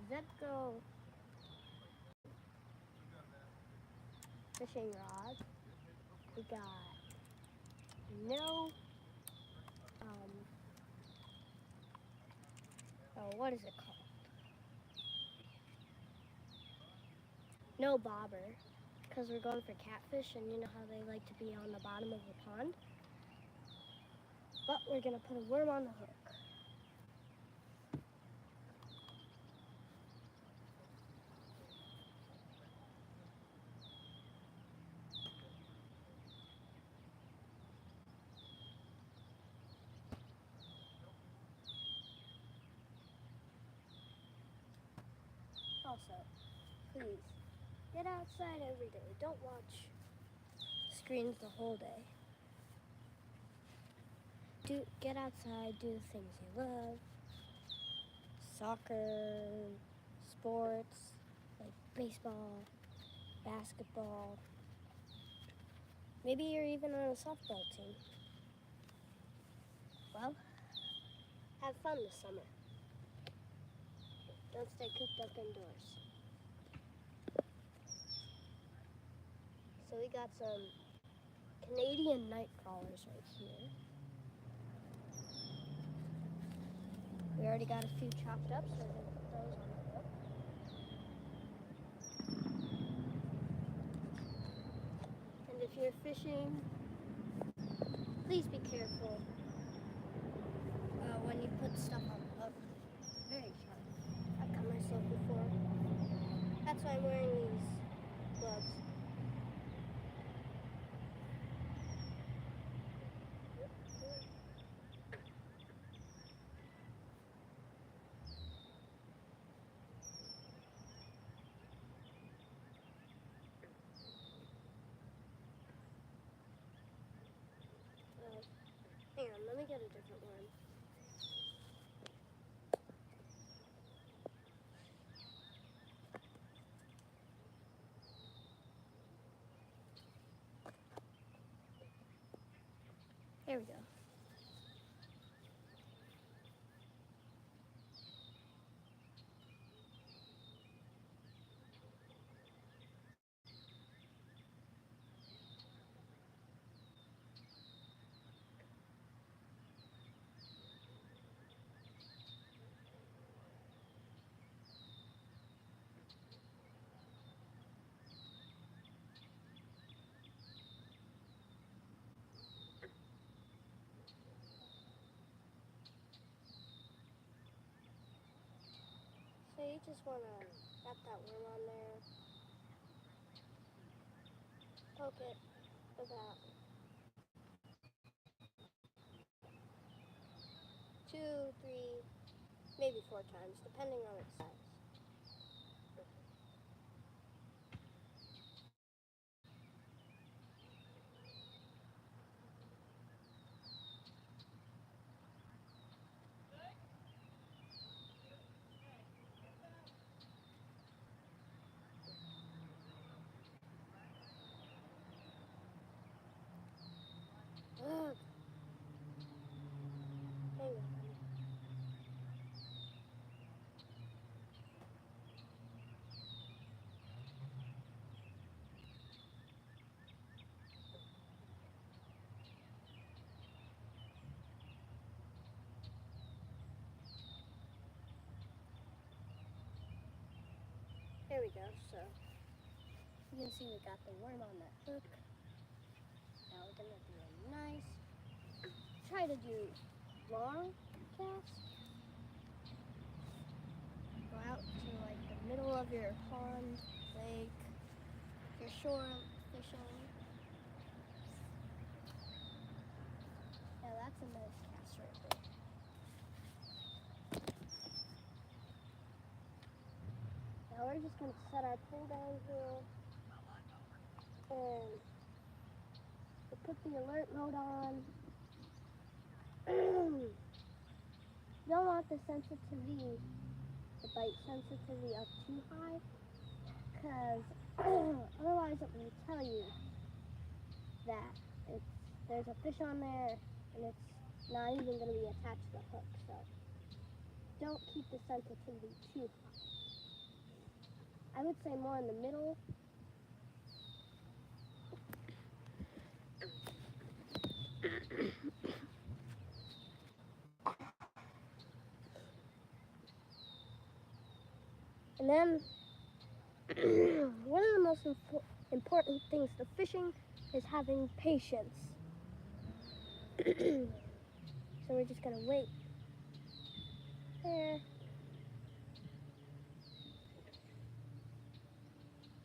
Zebco fishing rod. We got no, what is it called? No bobber, because we're going for catfish, and you know how they like to be on the bottom of the pond. But we're gonna put a worm on the hook. Also, please, get outside every day. Don't watch screens the whole day. Get outside, do the things you love. Soccer, sports, like baseball, basketball. Maybe you're even on a softball team. Well, have fun this summer. Don't stay cooped up indoors. So we got some Canadian night crawlers right here. We already got a few chopped up, so we're going to put those on the hook. And if you're fishing, please be careful when you put stuff on the hook. Very sharp. I've cut myself before. That's why I'm wearing these gloves. Hang on, let me get a different one. There we go. So you just want to wrap that worm on there, poke it about 2, 3, maybe 4 times, depending on its size. Ugh. Hang on. There we go. So you can see we got the worm on that hook. Now we're gonna do a nice. Try to do long cast. Go out to like the middle of your pond, lake, your shore fishing. Yeah, that's a nice cast right there. Now we're just going to set our pole down here and we'll put the alert mode on. You don't want the sensitivity, the bite sensitivity up too high, because otherwise it will tell you that there's a fish on there and it's not even going to be attached to the hook. So don't keep the sensitivity too high. I would say more in the middle. And then one of the most important things to fishing is having patience. So we're just gonna wait there.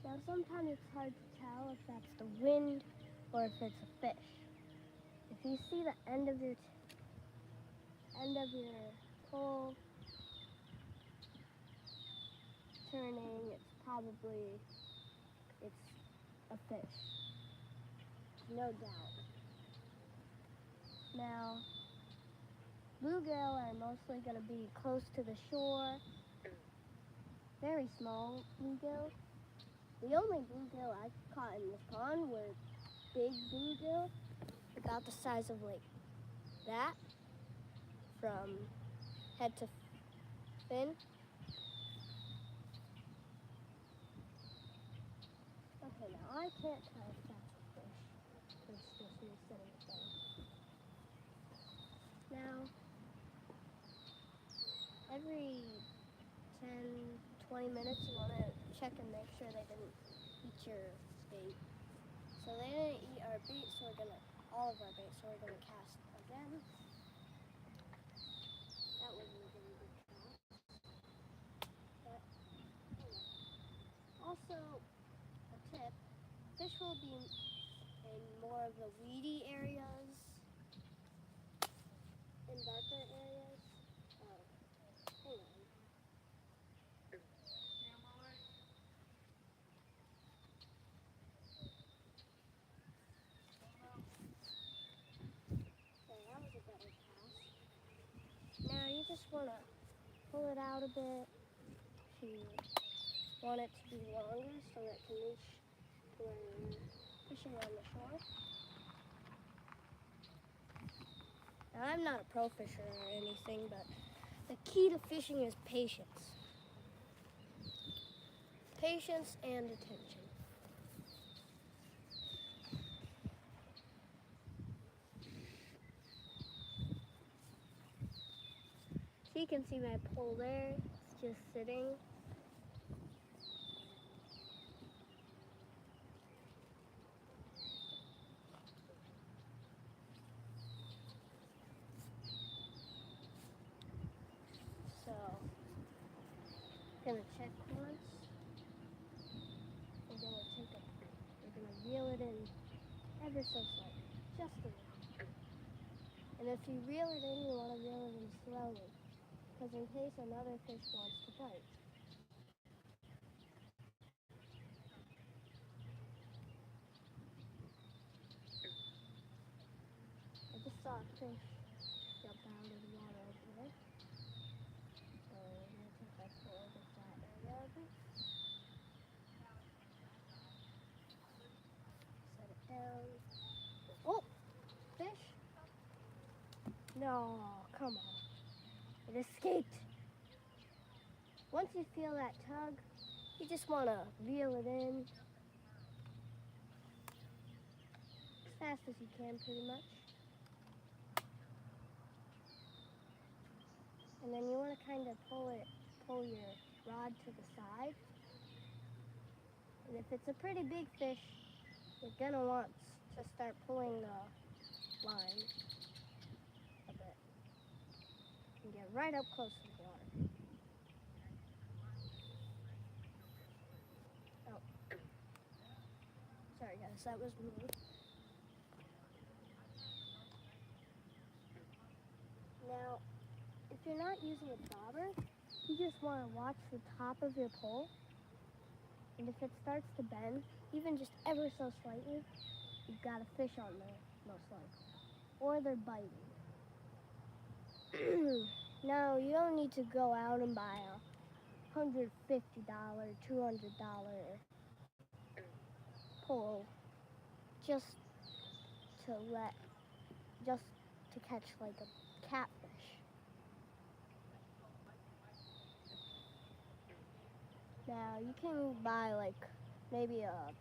Now sometimes it's hard to tell if that's the wind or if it's a fish. If you see the end of your pole turning, it's a fish, no doubt. Now, bluegill are mostly going to be close to the shore, very small bluegill. The only bluegill I caught in this pond were big bluegill, about the size of like that, from head to fin. Okay, now I can't tell if that's a fish. It's just me sitting there. Now, every 10-20 minutes you want to check and make sure they didn't eat your bait. So they didn't eat our bait, so all of our bait, so we're gonna cast again. That wasn't a very good cast. But also, a tip, fish will be in more of the weedy areas, in darker areas. Hang on. That was a better cast. Now you just want to pull it out a bit if you want it to be longer so that it can reach to where you're fishing on the shore. Now I'm not a pro fisher or anything, but the key to fishing is patience. Patience and attention. So you can see my pole there, it's just sitting. So, gonna check once. We're gonna reel it in ever so slightly, just a little. And if you reel it in, you want to reel it in slowly, because in case another fish wants to bite. I just saw a fish jump out of the water over there. So we're going to take our pole to that area of it. Set it down. Oh! Fish? No, come on. It escaped. Once you feel that tug, you just want to reel it in as fast as you can, pretty much. And then you want to kind of pull your rod to the side. And if it's a pretty big fish, you're gonna want to start pulling the line a bit and get right up close to the water. Oh, sorry guys, that was me. Now, if you're not using a bobber, you just want to watch the top of your pole. And if it starts to bend, even just ever so slightly, you've got a fish on there, most likely. Or they're biting. No, you don't need to go out and buy a $150, $200 pole just to catch like a catfish. Now you can buy like maybe a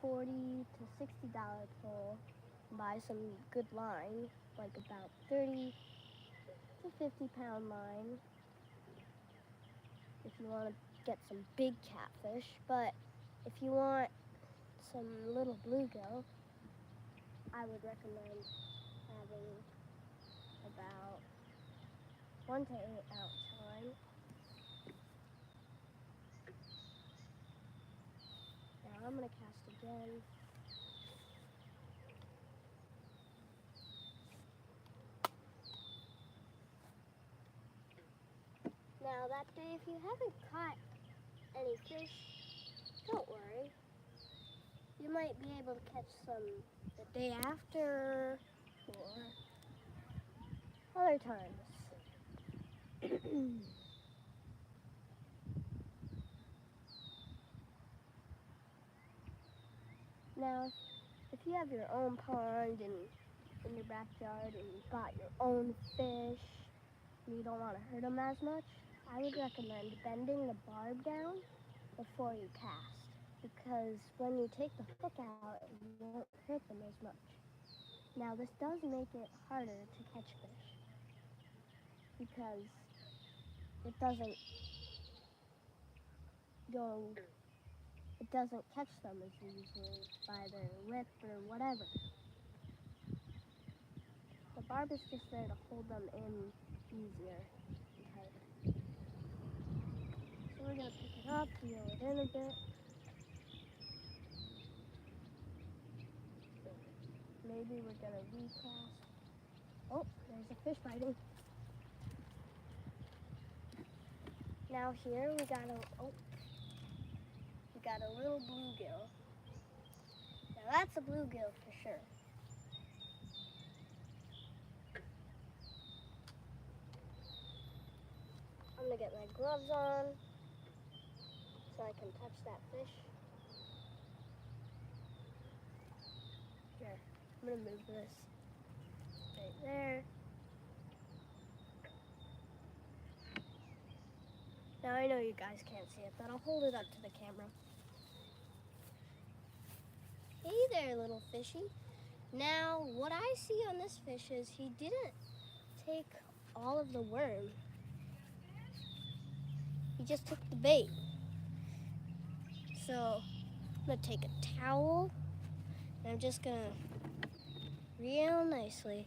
$40 to $60 pole, buy some good line, like about 30 to 50-pound line if you want to get some big catfish. But if you want some little bluegill, I would recommend having about 1 to 8 ounce line. Now I'm going to cast again. Now that day, if you haven't caught any fish, don't worry. You might be able to catch some the day after or other times. Now, if you have your own pond in your backyard and you've got your own fish and you don't want to hurt them as much, I would recommend bending the barb down before you cast, because when you take the hook out, it won't hurt them as much. Now, this does make it harder to catch fish because it doesn't catch them as easily by their lip or whatever. The barb is just there to hold them in easier and tighter. So we're going to pick it up, reel it in a bit. Maybe we're going to recast. Oh, there's a fish biting. Now here we got a little bluegill. Now that's a bluegill for sure. I'm gonna get my gloves on so I can touch that fish. Here, I'm gonna move this right there. Now I know you guys can't see it, but I'll hold it up to the camera. Hey there, little fishy. Now, what I see on this fish is he didn't take all of the worm. He just took the bait. So, I'm gonna take a towel and I'm just gonna real nicely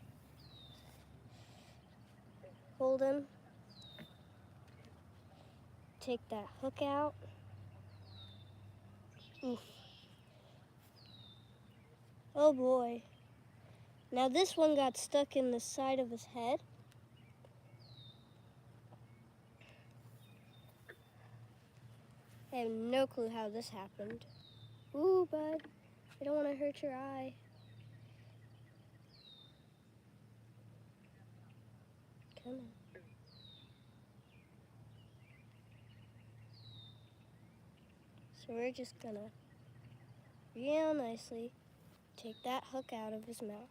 hold him. Take that hook out. Oof. Oh boy. Now this one got stuck in the side of his head. I have no clue how this happened. Ooh, bud, I don't want to hurt your eye. Come on. So we're just gonna real nicely take that hook out of his mouth.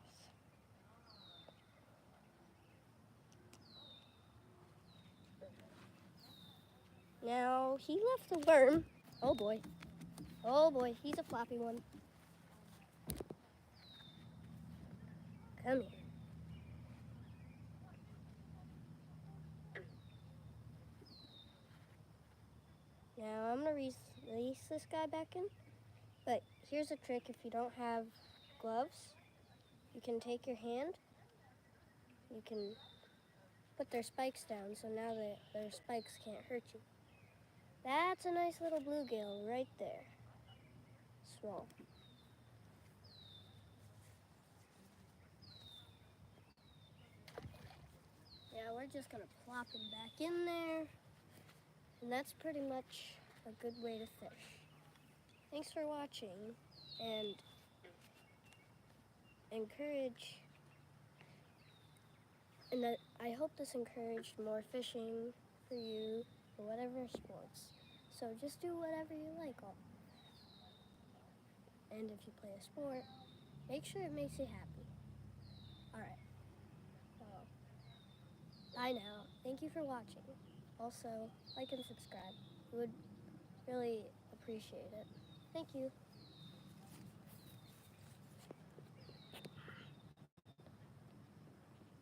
Now he left the worm. Oh boy. Oh boy, he's a floppy one. Come here. Now I'm gonna release this guy back in. But here's a trick: if you don't have gloves, you can take your hand. You can put their spikes down, so now their spikes can't hurt you. That's a nice little bluegill right there. Small. Yeah, we're just gonna plop him back in there. And that's pretty much a good way to fish. Thanks for watching, and I hope this encouraged more fishing for you or whatever sports. So just do whatever you like. And if you play a sport, make sure it makes you happy. Alright. Well, bye now. Thank you for watching. Also, like and subscribe. It would really appreciate it. Thank you.